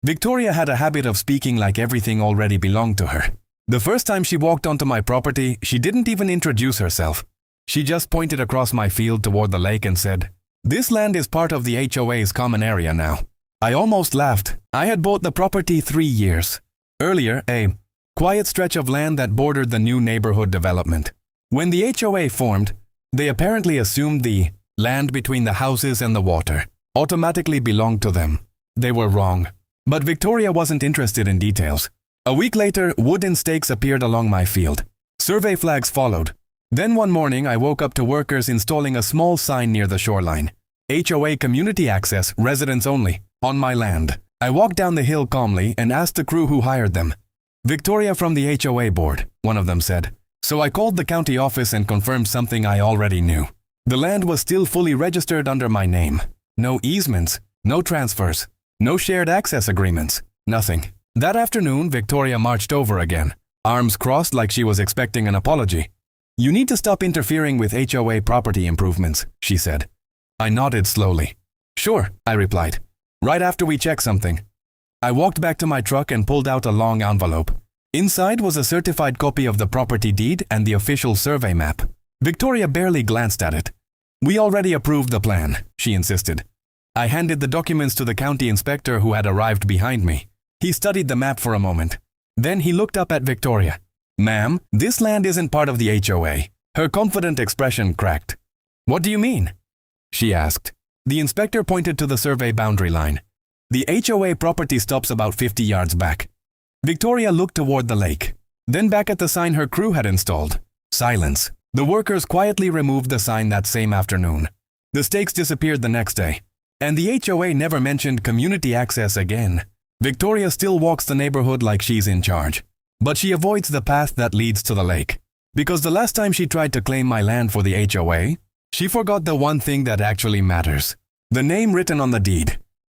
Victoria had a habit of speaking like everything already belonged to her. The first time she walked onto my property, she didn't even introduce herself. She just pointed across my field toward the lake and said, "This land is part of the HOA's common area now." I almost laughed. I had bought the property 3 years earlier, a quiet stretch of land that bordered the new neighborhood development. When the HOA formed, they apparently assumed the land between the houses and the water automatically belonged to them. They were wrong. But Victoria wasn't interested in details. A week later, wooden stakes appeared along my field. Survey flags followed. Then one morning, I woke up to workers installing a small sign near the shoreline. HOA community access, residents only, on my land. I walked down the hill calmly and asked the crew who hired them. "Victoria from the HOA board," one of them said. So I called the county office and confirmed something I already knew. The land was still fully registered under my name. No easements, no transfers, no shared access agreements, nothing. That afternoon, Victoria marched over again, arms crossed like she was expecting an apology. "You need to stop interfering with HOA property improvements," she said. I nodded slowly. "Sure," I replied. "Right after we check something." I walked back to my truck and pulled out a long envelope. Inside was a certified copy of the property deed and the official survey map. Victoria barely glanced at it. "We already approved the plan," she insisted. I handed the documents to the county inspector who had arrived behind me. He studied the map for a moment. Then he looked up at Victoria. "Ma'am, this land isn't part of the HOA." Her confident expression cracked. "What do you mean?" she asked. The inspector pointed to the survey boundary line. "The HOA property stops about 50 yards back." Victoria looked toward the lake, then back at the sign her crew had installed. Silence. The workers quietly removed the sign that same afternoon. The stakes disappeared the next day, and the HOA never mentioned community access again. Victoria still walks the neighborhood like she's in charge, but she avoids the path that leads to the lake. Because the last time she tried to claim my land for the HOA, she forgot the one thing that actually matters: the name written on the deed.